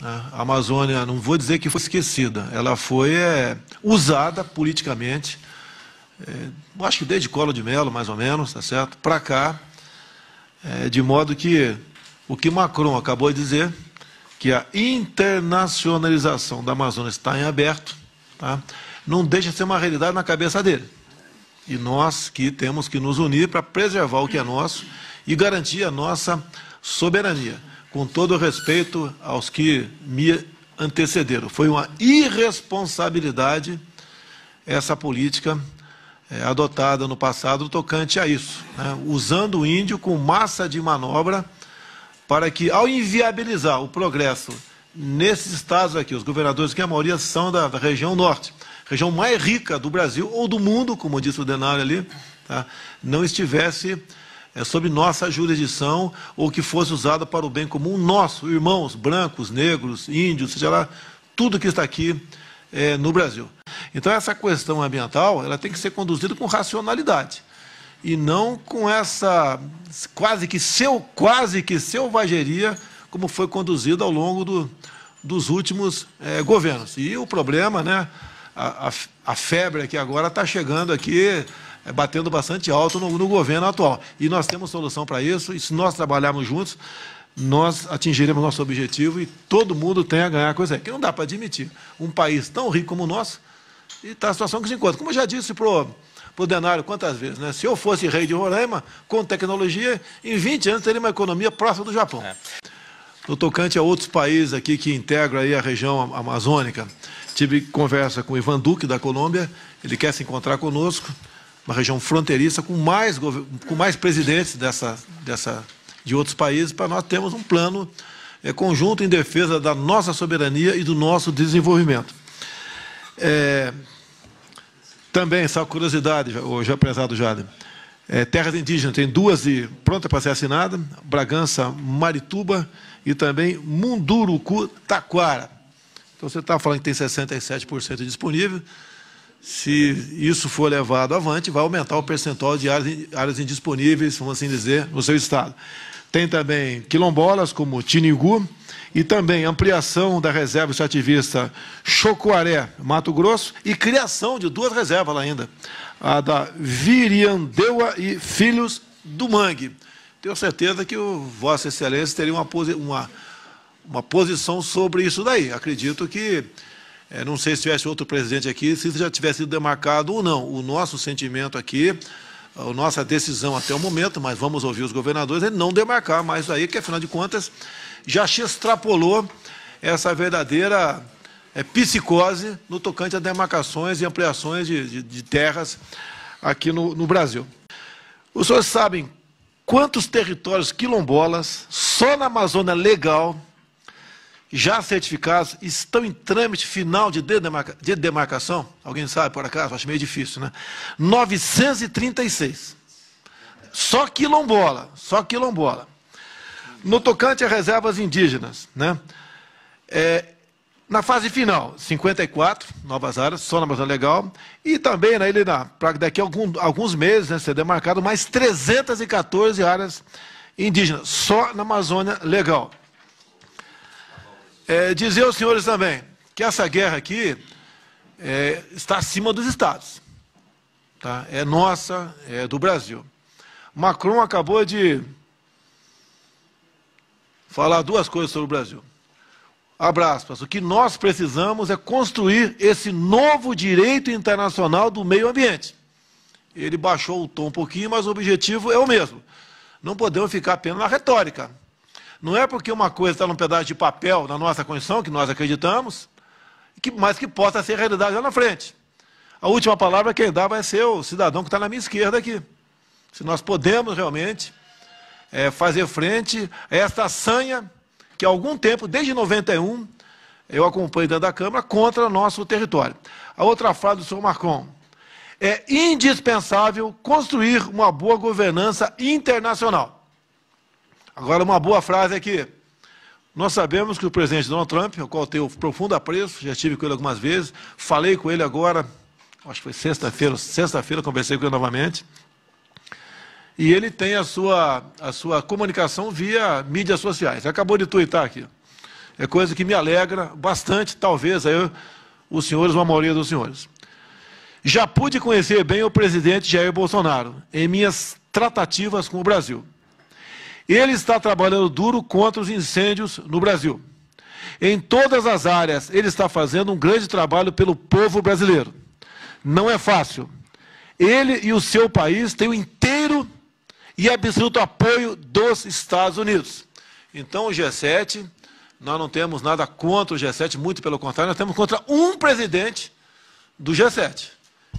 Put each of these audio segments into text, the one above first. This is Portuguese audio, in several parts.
né? A Amazônia, não vou dizer que foi esquecida, ela foi usada politicamente, acho que desde Collor de Mello, mais ou menos, tá certo? Para cá, de modo que o que Macron acabou de dizer, que a internacionalização da Amazônia está em aberto, tá? Não deixa de ser uma realidade na cabeça dele. E nós que temos que nos unir para preservar o que é nosso e garantir a nossa soberania, com todo o respeito aos que me antecederam. Foi uma irresponsabilidade essa política adotada no passado tocante a isso, né? Usando o índio com massa de manobra para que, ao inviabilizar o progresso nesses estados aqui, os governadores, que a maioria são da região norte, região mais rica do Brasil ou do mundo, como disse o Denário ali, tá? Não estivesse sob nossa jurisdição ou que fosse usada para o bem comum nosso, irmãos brancos, negros, índios, seja lá, tudo que está aqui no Brasil. Então, essa questão ambiental, ela tem que ser conduzida com racionalidade e não com essa quase que selvageria como foi conduzida ao longo dos últimos governos. E o problema, né, a febre aqui agora está chegando aqui, batendo bastante alto no governo atual. E nós temos solução para isso, e se nós trabalharmos juntos, nós atingiremos nosso objetivo e todo mundo tem a ganhar com isso aí. Que não dá para admitir um país tão rico como o nosso e está a situação que se encontra. Como eu já disse para o Denário quantas vezes, né? Se eu fosse rei de Roraima, com tecnologia, em 20 anos teria uma economia próxima do Japão. No tocante a outros países aqui que integram aí a região amazônica, tive conversa com o Ivan Duque, da Colômbia, ele quer se encontrar conosco, uma região fronteiriça, com mais presidentes de outros países, para nós termos um plano conjunto em defesa da nossa soberania e do nosso desenvolvimento. Também, só curiosidade, já prezado Jader, terras indígenas, tem duas prontas para ser assinada, Bragança, Marituba e também Munduruku, Taquara. Então, você está falando que tem 67% disponível. Se isso for levado avante, vai aumentar o percentual de áreas indisponíveis, vamos assim dizer, no seu estado. Tem também quilombolas, como Tiningu, e também ampliação da reserva extrativista Chocoaré, Mato Grosso, e criação de duas reservas lá ainda, a da Viriandeua e Filhos do Mangue. Tenho certeza que o Vossa Excelência teria uma posição sobre isso daí. Acredito que, não sei se tivesse outro presidente aqui, se isso já tivesse sido demarcado ou não. O nosso sentimento aqui, a nossa decisão até o momento, mas vamos ouvir os governadores, é não demarcar mais isso aí, que afinal de contas já se extrapolou essa verdadeira psicose no tocante a demarcações e ampliações de terras aqui no Brasil. Os senhores sabem quantos territórios quilombolas, só na Amazônia Legal, já certificados, estão em trâmite final de demarcação? Alguém sabe, por acaso? Acho meio difícil, né? 936. Só quilombola, só quilombola. No tocante a reservas indígenas, né? Na fase final, 54 novas áreas, só na Amazônia Legal, e também para daqui a alguns meses, né, ser demarcado mais 314 áreas indígenas, só na Amazônia Legal. Dizer aos senhores também que essa guerra aqui está acima dos estados, tá? É nossa, é do Brasil. Macron acabou de falar duas coisas sobre o Brasil. Abre aspas, o que nós precisamos é construir esse novo direito internacional do meio ambiente. Ele baixou o tom um pouquinho, mas o objetivo é o mesmo. Não podemos ficar apenas na retórica. Não é porque uma coisa está num pedaço de papel na nossa Constituição, que nós acreditamos, mas que possa ser realidade lá na frente. A última palavra quem dá vai ser o cidadão que está na minha esquerda aqui. Se nós podemos realmente fazer frente a esta sanha que há algum tempo, desde 91, eu acompanho dentro da Câmara, contra o nosso território. A outra frase do senhor Macron: é indispensável construir uma boa governança internacional. Agora, uma boa frase aqui. Nós sabemos que o presidente Donald Trump, ao qual tenho profundo apreço, já estive com ele algumas vezes, falei com ele agora, acho que foi sexta-feira, conversei com ele novamente, e ele tem a sua comunicação via mídias sociais. Acabou de tuitar aqui. É coisa que me alegra bastante, talvez, aí os senhores, ou a maioria dos senhores. Já pude conhecer bem o presidente Jair Bolsonaro em minhas tratativas com o Brasil. Ele está trabalhando duro contra os incêndios no Brasil. Em todas as áreas, ele está fazendo um grande trabalho pelo povo brasileiro. Não é fácil. Ele e o seu país têm o inteiro e absoluto apoio dos Estados Unidos. Então, o G7, nós não temos nada contra o G7, muito pelo contrário, nós temos contra um presidente do G7,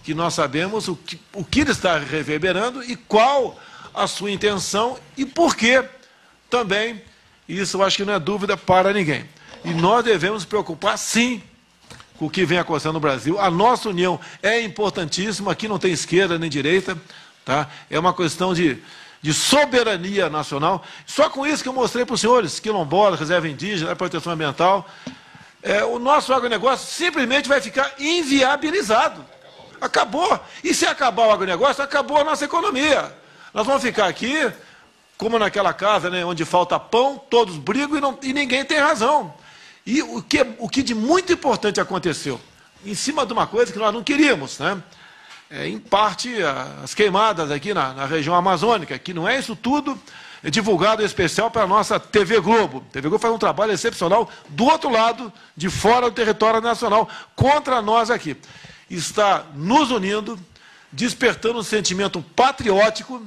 que nós sabemos o que ele está reverberando e qual a sua intenção e por quê também. Isso eu acho que não é dúvida para ninguém. E nós devemos nos preocupar, sim, com o que vem acontecendo no Brasil. A nossa união é importantíssima, aqui não tem esquerda nem direita, tá? É uma questão de soberania nacional. Só com isso que eu mostrei para os senhores, quilombolas, reserva indígena, proteção ambiental, o nosso agronegócio simplesmente vai ficar inviabilizado. Acabou. E se acabar o agronegócio, acabou a nossa economia. Nós vamos ficar aqui, como naquela casa, né, onde falta pão, todos brigam e ninguém tem razão. E o que de muito importante aconteceu, em cima de uma coisa que nós não queríamos, né? Em parte, as queimadas aqui na região amazônica, que não é isso tudo divulgado em especial para a nossa TV Globo. A TV Globo faz um trabalho excepcional do outro lado, de fora do território nacional, contra nós aqui. Está nos unindo, despertando um sentimento patriótico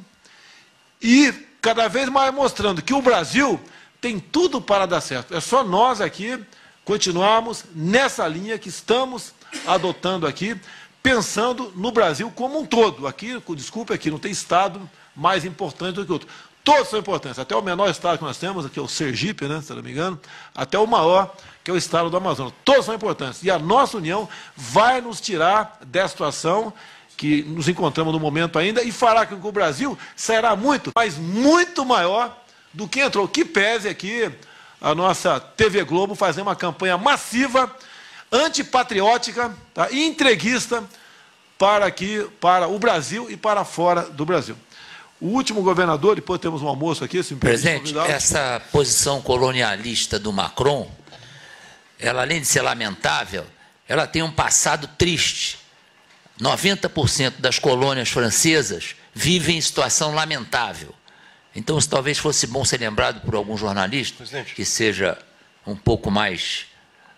e cada vez mais mostrando que o Brasil tem tudo para dar certo. É só nós aqui continuarmos nessa linha que estamos adotando aqui, pensando no Brasil como um todo. Aqui, desculpe, aqui não tem estado mais importante do que outro. Todos são importantes, até o menor estado que nós temos, que é o Sergipe, né, se não me engano, até o maior, que é o estado do Amazonas. Todos são importantes. E a nossa união vai nos tirar dessa situação que nos encontramos no momento ainda e fará com que o Brasil sairá muito, mas muito maior do que entrou. Que pese aqui a nossa TV Globo fazer uma campanha massiva, antipatriótica, tá, e entreguista para o Brasil e para fora do Brasil. O último governador, depois temos um almoço aqui, se me permite. Presidente, essa posição colonialista do Macron, ela, além de ser lamentável, ela tem um passado triste. 90% das colônias francesas vivem em situação lamentável. Então, isso talvez fosse bom ser lembrado por algum jornalista, presidente, que seja um pouco mais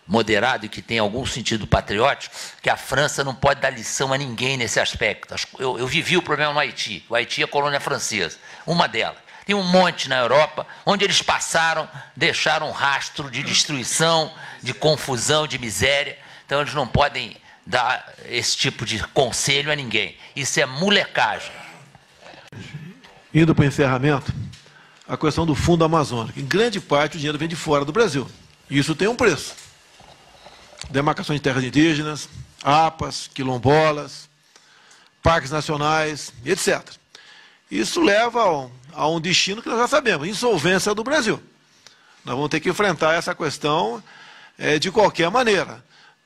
moderado e que tenha algum sentido patriótico, que a França não pode dar lição a ninguém nesse aspecto. Eu vivi o problema no Haiti. O Haiti é a colônia francesa, uma delas. Tem um monte na Europa, onde eles passaram, deixaram um rastro de destruição, de confusão, de miséria. Então, eles não podem dar esse tipo de conselho a ninguém. Isso é molecagem. Indo para o encerramento, a questão do Fundo Amazônico. Em grande parte, o dinheiro vem de fora do Brasil. E isso tem um preço. Demarcações de terras indígenas, APAs, quilombolas, parques nacionais, etc. Isso leva a um destino que nós já sabemos, insolvência do Brasil. Nós vamos ter que enfrentar essa questão de qualquer maneira.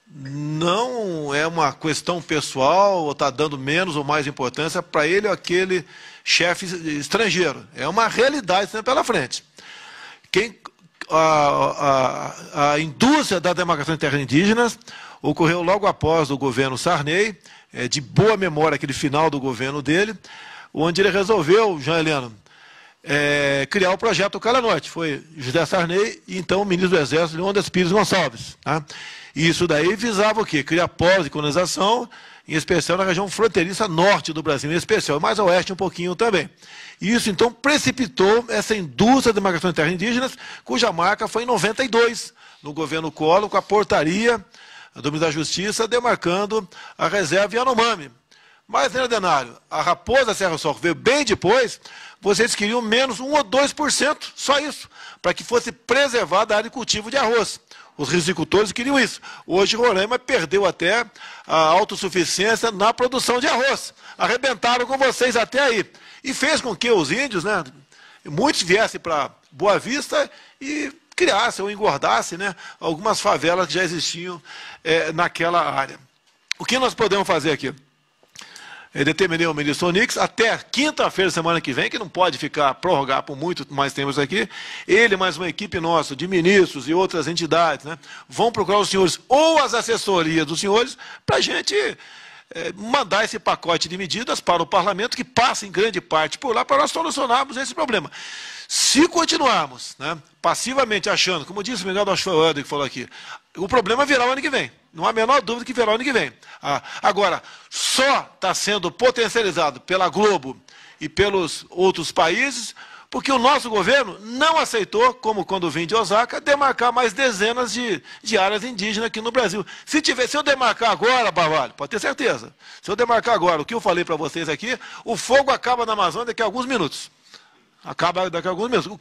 Não é uma questão pessoal, ou está dando menos ou mais importância para ele ou aquele chefe estrangeiro. É uma realidade sempre pela frente. A indústria da demarcação de terras indígenas ocorreu logo após o governo Sarney, de boa memória aquele final do governo dele, onde ele resolveu, Jean Heleno, criar o projeto Calha Norte. Foi José Sarney e então o ministro do Exército, Leônidas Pires Gonçalves. Tá? E isso daí visava o quê? Criar polos de colonização, em especial na região fronteiriça norte do Brasil, em especial, mais a oeste um pouquinho também. E isso, então, precipitou essa indústria de demarcação de terras indígenas, cuja marca foi em 92, no governo Collor, com a portaria do ministro da Justiça, demarcando a reserva Yanomami. Mas, né, Denário, a Raposa Serra Sol veio bem depois, vocês queriam menos 1 ou 2%, só isso, para que fosse preservada a área de cultivo de arroz. Os risicultores queriam isso. Hoje, Roraima perdeu até a autossuficiência na produção de arroz. Arrebentaram com vocês até aí. E fez com que os índios, né, muitos viessem para Boa Vista e criassem ou engordassem, né, algumas favelas que já existiam naquela área. O que nós podemos fazer aqui? determinei ao ministro Onix, até quinta-feira, semana que vem, que não pode prorrogar por muito mais tempo isso aqui, ele mais uma equipe nossa, de ministros e outras entidades, né, vão procurar os senhores, ou as assessorias dos senhores, para a gente mandar esse pacote de medidas para o parlamento, que passa em grande parte por lá, para nós solucionarmos esse problema. Se continuarmos, né, passivamente achando, como disse o Miguel da Schroeder, que falou aqui, o problema virá o ano que vem. Não há a menor dúvida que virá o ano que vem. Agora, só está sendo potencializado pela Globo e pelos outros países, porque o nosso governo não aceitou, como quando vim de Osaka, demarcar mais dezenas de áreas indígenas aqui no Brasil. Se eu demarcar agora, Barbalho, pode ter certeza, se eu demarcar agora o que eu falei para vocês aqui, o fogo acaba na Amazônia daqui a alguns minutos. Acaba daqui a alguns meses. O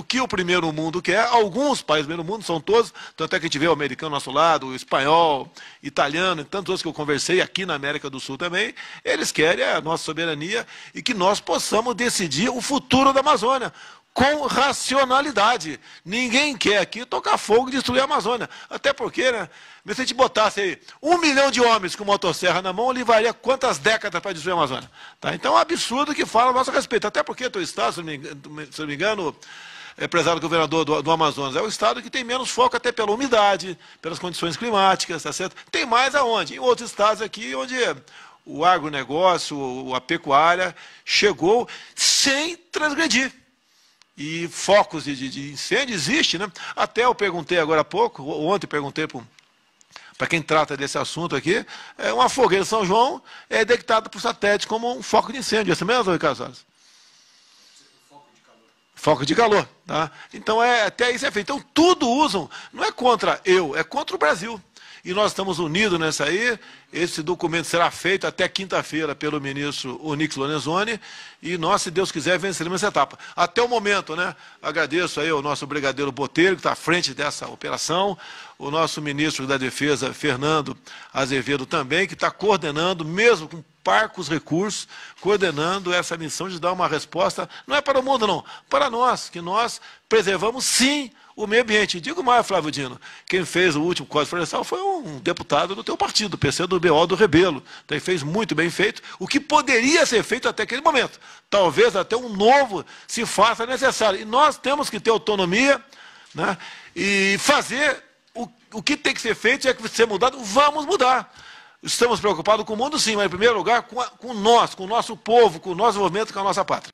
que o primeiro mundo quer, alguns países do primeiro mundo, são todos, tanto é que a gente vê o americano ao nosso lado, o espanhol, italiano, e tantos outros que eu conversei aqui na América do Sul também, eles querem a nossa soberania e que nós possamos decidir o futuro da Amazônia com racionalidade. Ninguém quer aqui tocar fogo e destruir a Amazônia. Até porque, né, se a gente botasse aí 1 milhão de homens com motosserra na mão, levaria quantas décadas para destruir a Amazônia? Tá? Então é um absurdo que fala a nosso respeito. Até porque o estado, se não me engano, prezado governador do Amazonas, é o estado que tem menos foco até pela umidade, pelas condições climáticas, tá certo? Tem mais aonde? Em outros estados aqui, onde o agronegócio, a pecuária chegou sem transgredir. E focos de incêndio existe, né? Até eu perguntei agora há pouco, ontem perguntei para quem trata desse assunto aqui, uma fogueira São João é detectada por satélite como um foco de incêndio. É isso mesmo, Ricardo Salles? Foco de calor. Tá? Então, até isso é feito. Então, tudo usam, não é contra é contra o Brasil. E nós estamos unidos nessa aí. Esse documento será feito até quinta-feira pelo ministro Onix Lorenzoni, e nós, se Deus quiser, venceremos essa etapa. Até o momento, né, agradeço aí ao nosso brigadeiro Botelho, que está à frente dessa operação, o nosso ministro da Defesa, Fernando Azevedo, também, que está coordenando, mesmo com parcos recursos, coordenando essa missão de dar uma resposta, não é para o mundo, não, para nós, que nós preservamos, sim, o meio ambiente. Digo mais, Flávio Dino, quem fez o último Código Florestal foi um deputado do teu partido, PCdoBO do Rebelo. Então, ele fez muito bem feito, o que poderia ser feito até aquele momento. Talvez até um novo se faça necessário. E nós temos que ter autonomia, né, e fazer o que tem que ser feito, é que ser mudado, vamos mudar. Estamos preocupados com o mundo, sim, mas em primeiro lugar com nós, com o nosso povo, com o nosso movimento, com a nossa pátria.